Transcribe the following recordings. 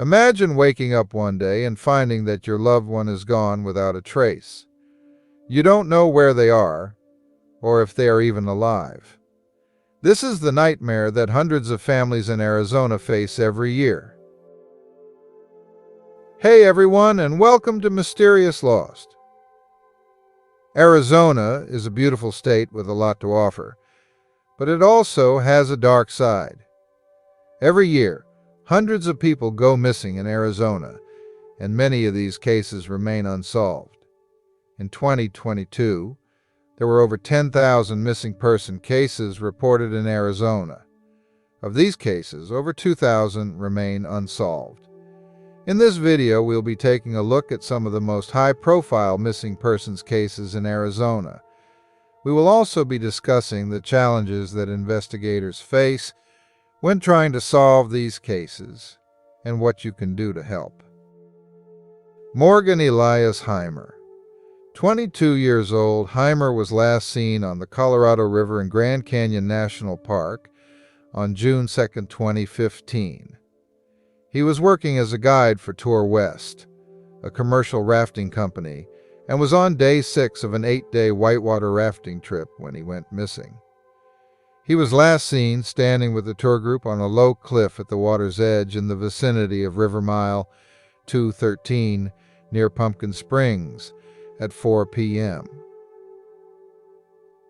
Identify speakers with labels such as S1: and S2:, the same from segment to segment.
S1: Imagine waking up one day and finding that your loved one is gone without a trace. You don't know where they are, or if they are even alive. This is the nightmare that hundreds of families in Arizona face every year. Hey everyone, and welcome to Mysterious Lost. Arizona is a beautiful state with a lot to offer, but it also has a dark side. Every year, hundreds of people go missing in Arizona, and many of these cases remain unsolved. In 2022, there were over 10,000 missing person cases reported in Arizona. Of these cases, over 2,000 remain unsolved. In this video, we'll be taking a look at some of the most high-profile missing persons cases in Arizona. We will also be discussing the challenges that investigators face when trying to solve these cases and what you can do to help. Morgan Elias Heimer. 22 years old, Heimer was last seen on the Colorado River in Grand Canyon National Park on June 2, 2015. He was working as a guide for Tour West, a commercial rafting company, and was on day 6 of an 8-day whitewater rafting trip when he went missing. He was last seen standing with the tour group on a low cliff at the water's edge in the vicinity of River Mile 213 near Pumpkin Springs at 4 p.m.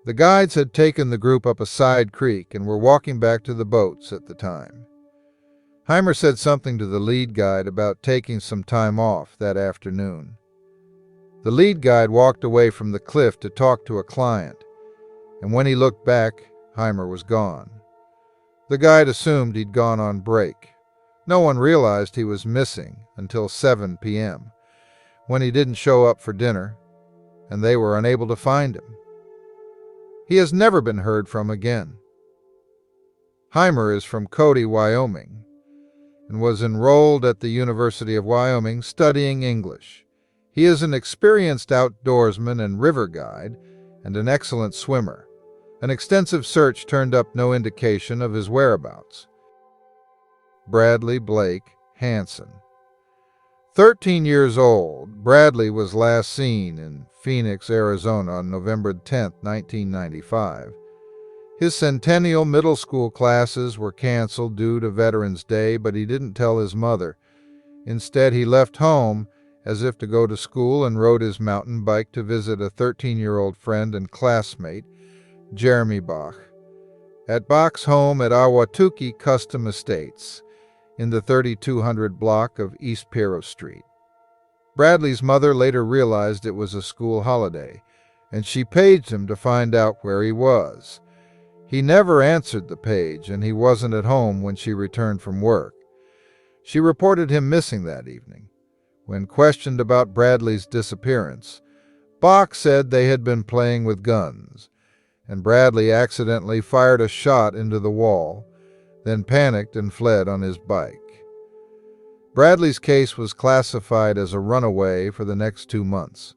S1: The guides had taken the group up a side creek and were walking back to the boats at the time. Heimer said something to the lead guide about taking some time off that afternoon. The lead guide walked away from the cliff to talk to a client, and when he looked back, Heimer was gone. The guide assumed he'd gone on break. No one realized he was missing until 7 p.m., when he didn't show up for dinner, and they were unable to find him. He has never been heard from again. Heimer is from Cody, Wyoming, and was enrolled at the University of Wyoming studying English. He is an experienced outdoorsman and river guide, and an excellent swimmer. An extensive search turned up no indication of his whereabouts. Bradley Blake Hanson. 13 years old, Bradley was last seen in Phoenix, Arizona on November 10, 1995. His Centennial Middle School classes were canceled due to Veterans Day, but he didn't tell his mother. Instead, he left home as if to go to school and rode his mountain bike to visit a 13-year-old friend and classmate, Jeremy Bach, at Bach's home at Ahwatukee Custom Estates in the 3200 block of East Pirro Street. Bradley's mother later realized it was a school holiday, and she paged him to find out where he was. He never answered the page, and he wasn't at home when she returned from work. She reported him missing that evening. When questioned about Bradley's disappearance, Bach said they had been playing with guns, and Bradley accidentally fired a shot into the wall, then panicked and fled on his bike. Bradley's case was classified as a runaway for the next 2 months,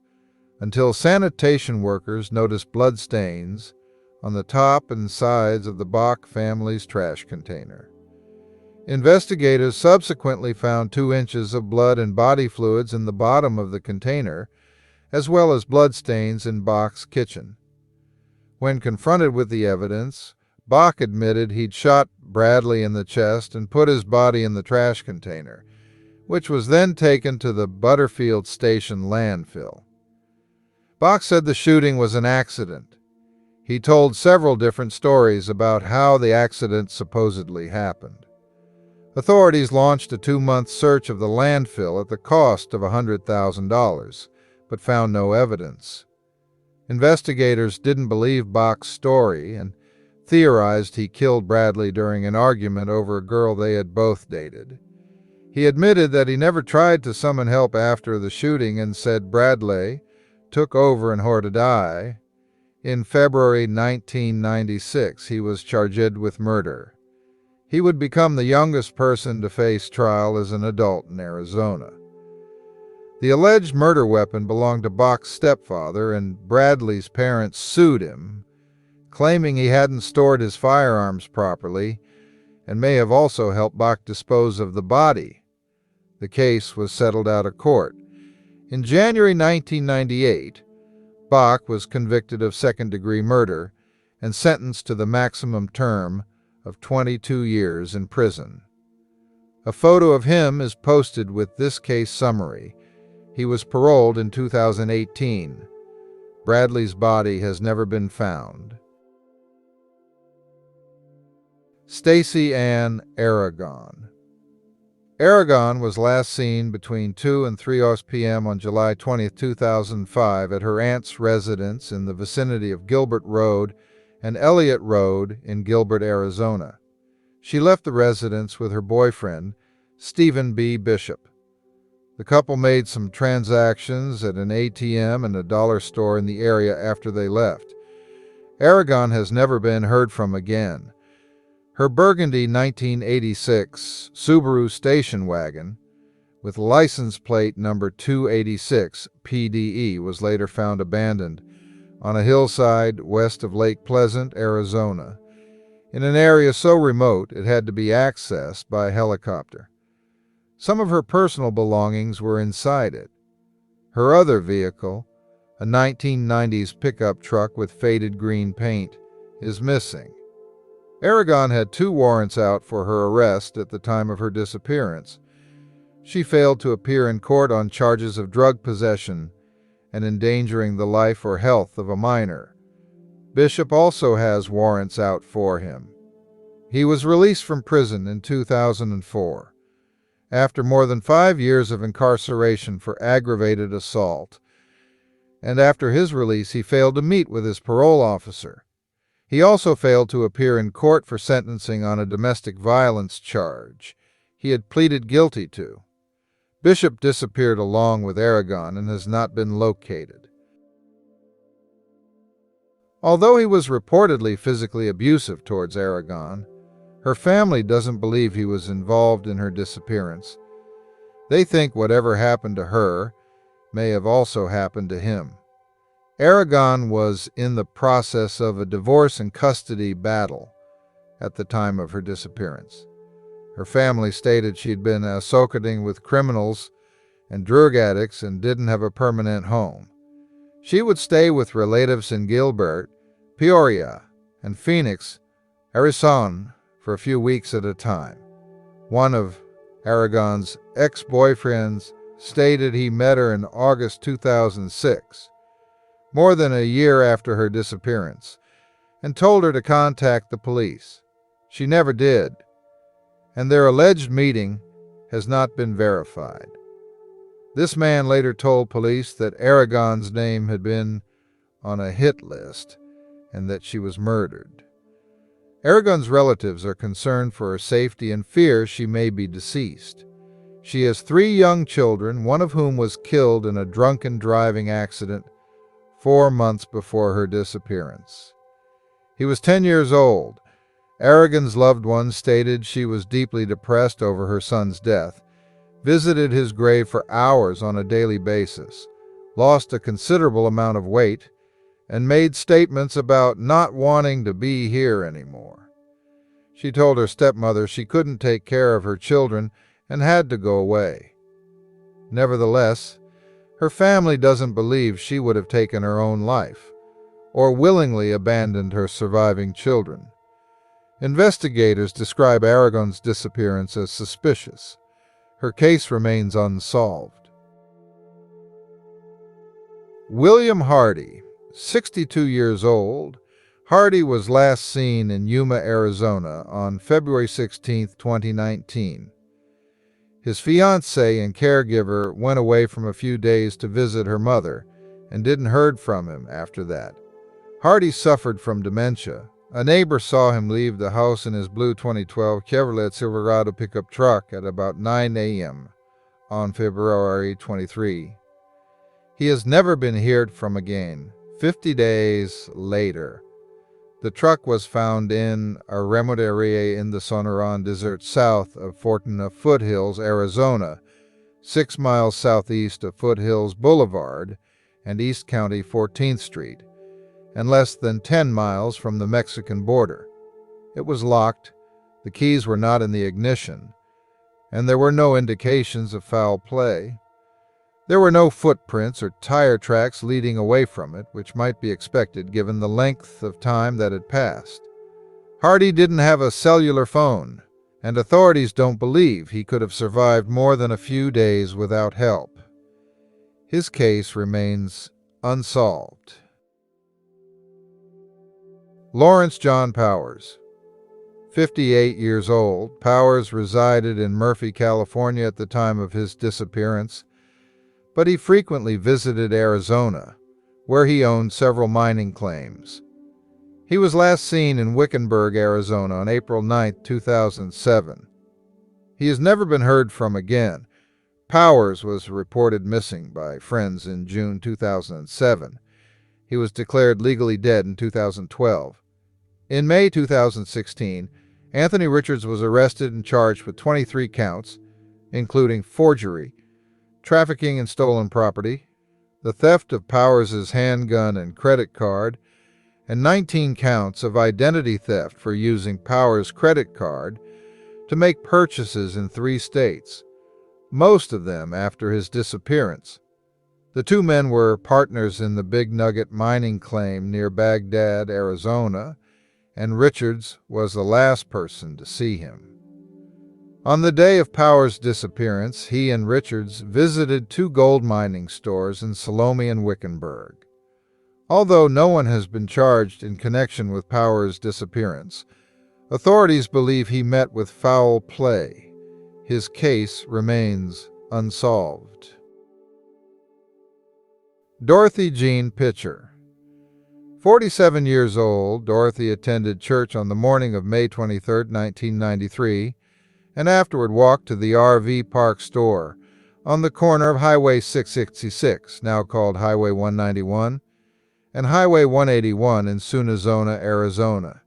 S1: until sanitation workers noticed bloodstains on the top and sides of the Bach family's trash container. Investigators subsequently found 2 inches of blood and body fluids in the bottom of the container, as well as bloodstains in Bach's kitchen. When confronted with the evidence, Bach admitted he'd shot Bradley in the chest and put his body in the trash container, which was then taken to the Butterfield Station landfill. Bach said the shooting was an accident. He told several different stories about how the accident supposedly happened. Authorities launched a 2-month search of the landfill at the cost of $100,000, but found no evidence. Investigators didn't believe Bach's story and theorized he killed Bradley during an argument over a girl they had both dated. He admitted that he never tried to summon help after the shooting and said Bradley took over and her to die. In February 1996, he was charged with murder. He would become the youngest person to face trial as an adult in Arizona. The alleged murder weapon belonged to Bach's stepfather, and Bradley's parents sued him, claiming he hadn't stored his firearms properly and may have also helped Bach dispose of the body. The case was settled out of court. In January 1998, Bach was convicted of second-degree murder and sentenced to the maximum term of 22 years in prison. A photo of him is posted with this case summary. He was paroled in 2018. Bradley's body has never been found. Stacy Ann Aragon. Aragon was last seen between 2 and 3 p.m. on July 20, 2005 at her aunt's residence in the vicinity of Gilbert Road and Elliott Road in Gilbert, Arizona. She left the residence with her boyfriend, Stephen B. Bishop. The couple made some transactions at an ATM and a dollar store in the area after they left. Aragon has never been heard from again. Her burgundy 1986 Subaru station wagon, with license plate number 286 PDE, was later found abandoned on a hillside west of Lake Pleasant, Arizona, in an area so remote it had to be accessed by helicopter. Some of her personal belongings were inside it. Her other vehicle, a 1990s pickup truck with faded green paint, is missing. Aragon had 2 warrants out for her arrest at the time of her disappearance. She failed to appear in court on charges of drug possession and endangering the life or health of a minor. Bishop also has warrants out for him. He was released from prison in 2004. After more than 5 years of incarceration for aggravated assault, and after his release he failed to meet with his parole officer. He also failed to appear in court for sentencing on a domestic violence charge he had pleaded guilty to. Bishop disappeared along with Aragon and has not been located. Although he was reportedly physically abusive towards Aragon, her family doesn't believe he was involved in her disappearance. They think whatever happened to her may have also happened to him. Aragon was in the process of a divorce and custody battle at the time of her disappearance. Her family stated she'd been associating with criminals and drug addicts and didn't have a permanent home. She would stay with relatives in Gilbert, Peoria, and Phoenix, Arizona for a few weeks at a time. One of Aragon's ex-boyfriends stated he met her in August 2006, more than a year after her disappearance, and told her to contact the police. She never did, and their alleged meeting has not been verified. This man later told police that Aragon's name had been on a hit list and that she was murdered. Aragon's relatives are concerned for her safety and fear she may be deceased. She has 3 young children, one of whom was killed in a drunken driving accident 4 months before her disappearance. He was 10 years old. Aragon's loved ones stated she was deeply depressed over her son's death, visited his grave for hours on a daily basis, lost a considerable amount of weight, and made statements about not wanting to be here anymore. She told her stepmother she couldn't take care of her children and had to go away. Nevertheless, her family doesn't believe she would have taken her own life or willingly abandoned her surviving children. Investigators describe Aragon's disappearance as suspicious. Her case remains unsolved. William Hardy, 62 years old. Hardy was last seen in Yuma, Arizona on February 16, 2019. His fiancée and caregiver went away for a few days to visit her mother and didn't heard from him after that. Hardy suffered from dementia. A neighbor saw him leave the house in his blue 2012 Chevrolet Silverado pickup truck at about 9 a.m. on February 23. He has never been heard from again. 50 days later, the truck was found in a remote area in the Sonoran Desert south of Fortuna Foothills, Arizona, 6 miles southeast of Foothills Boulevard and East County 14th Street, and less than 10 miles from the Mexican border. It was locked, the keys were not in the ignition, and there were no indications of foul play. There were no footprints or tire tracks leading away from it, which might be expected given the length of time that had passed. Hardy didn't have a cellular phone, and authorities don't believe he could have survived more than a few days without help. His case remains unsolved. Lawrence John Powers. 58 years old, Powers resided in Murphy, California at the time of his disappearance, but he frequently visited Arizona, where he owned several mining claims. He was last seen in Wickenburg, Arizona on April 9, 2007. He has never been heard from again. Powers was reported missing by friends in June 2007. He was declared legally dead in 2012. In May 2016, Anthony Richards was arrested and charged with 23 counts, including forgery, trafficking in stolen property, the theft of Powers' handgun and credit card, and 19 counts of identity theft for using Powers' credit card to make purchases in 3 states, most of them after his disappearance. The 2 men were partners in the Big Nugget mining claim near Baghdad, Arizona, and Richards was the last person to see him. On the day of Powers' disappearance, he and Richards visited 2 gold mining stores in Salome and Wickenburg. Although no one has been charged in connection with Powers' disappearance, authorities believe he met with foul play. His case remains unsolved. Dorothy Jean Pitcher. 47 years old, Dorothy attended church on the morning of May 23, 1993, and afterward walked to the RV Park store on the corner of Highway 666, now called Highway 191, and Highway 181 in Sunazona, Arizona.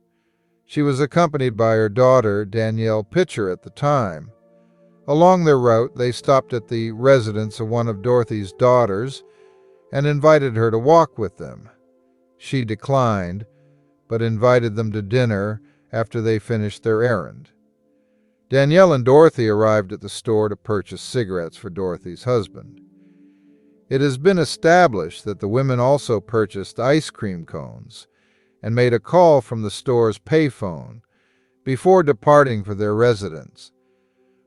S1: She was accompanied by her daughter, Danielle Pitcher, at the time. Along their route, they stopped at the residence of one of Dorothy's daughters and invited her to walk with them. She declined, but invited them to dinner after they finished their errand. Danielle and Dorothy arrived at the store to purchase cigarettes for Dorothy's husband. It has been established that the women also purchased ice cream cones and made a call from the store's payphone before departing for their residence,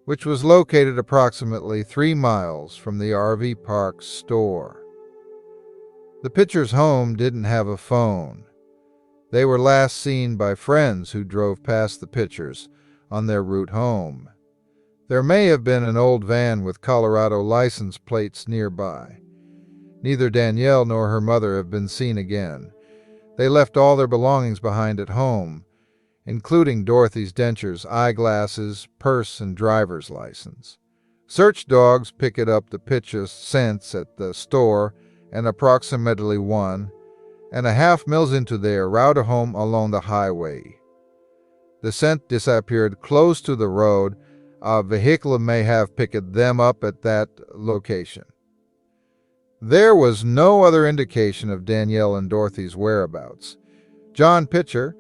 S1: which was located approximately 3 miles from the RV Park store. The Pitchers' home didn't have a phone. They were last seen by friends who drove past the Pitchers on their route home. There may have been an old van with Colorado license plates nearby. Neither Danielle nor her mother have been seen again. They left all their belongings behind at home, including Dorothy's dentures, eyeglasses, purse, and driver's license. Search dogs picked up the Pitchers' scents at the store and approximately 1.5 miles into their route home along the highway. The scent disappeared close to the road. A vehicle may have picked them up at that location. There was no other indication of Danielle and Dorothy's whereabouts. John Pitcher,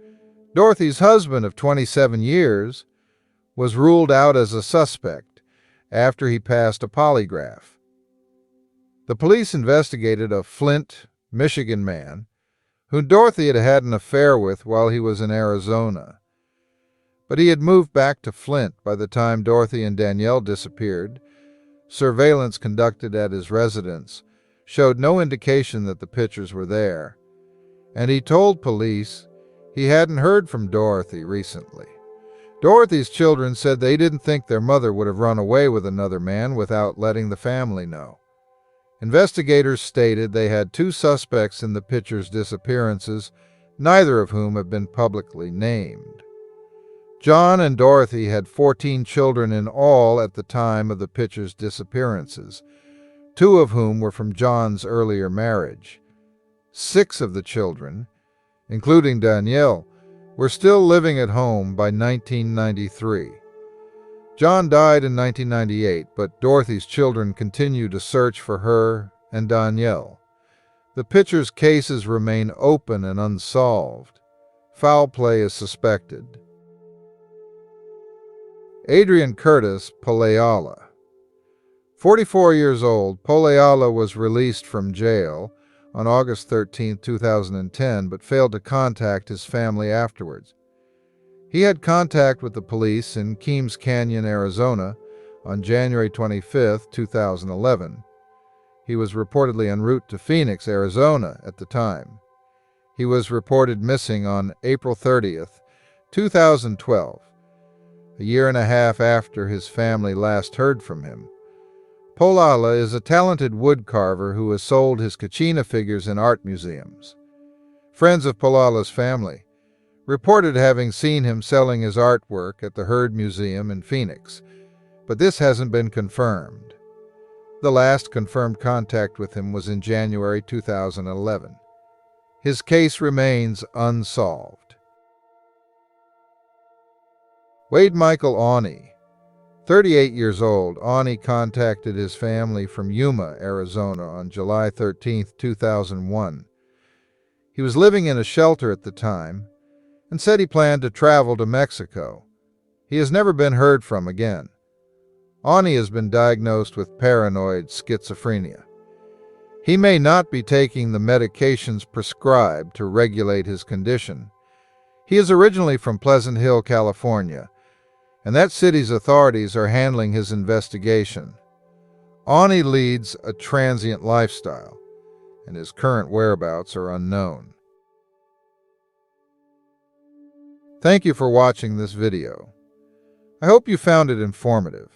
S1: Dorothy's husband of 27 years, was ruled out as a suspect after he passed a polygraph. The police investigated a Flint, Michigan man who Dorothy had had an affair with while he was in Arizona. But he had moved back to Flint by the time Dorothy and Danielle disappeared. Surveillance conducted at his residence showed no indication that the Pitchers were there, and he told police he hadn't heard from Dorothy recently. Dorothy's children said they didn't think their mother would have run away with another man without letting the family know. Investigators stated they had 2 suspects in the Pitchers' disappearances, neither of whom have been publicly named. John and Dorothy had 14 children in all at the time of the Pitchers' disappearances, 2 of whom were from John's earlier marriage. 6 of the children, including Danielle, were still living at home by 1993. John died in 1998, but Dorothy's children continue to search for her and Danielle. The Pitchers' cases remain open and unsolved. Foul play is suspected. Adrien Curtis Poala. 44 years old, Poala was released from jail on August 13, 2010, but failed to contact his family afterwards. He had contact with the police in Keams Canyon, Arizona on January 25, 2011. He was reportedly en route to Phoenix, Arizona at the time. He was reported missing on April 30th, 2012, a year and a half after his family last heard from him. Poala is a talented woodcarver who has sold his Kachina figures in art museums. Friends of Poala's family reported having seen him selling his artwork at the Heard Museum in Phoenix, but this hasn't been confirmed. The last confirmed contact with him was in January 2011. His case remains unsolved. Wade Michael Anie. 38 years old, Anie contacted his family from Yuma, Arizona on July 13, 2001. He was living in a shelter at the time and said he planned to travel to Mexico. He has never been heard from again. Anie has been diagnosed with paranoid schizophrenia. He may not be taking the medications prescribed to regulate his condition. He is originally from Pleasant Hill, California, and that city's authorities are handling his investigation. Anie leads a transient lifestyle, and his current whereabouts are unknown. Thank you for watching this video. I hope you found it informative.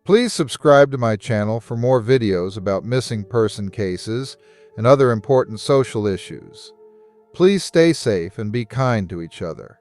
S1: Please subscribe to my channel for more videos about missing person cases and other important social issues. Please stay safe and be kind to each other.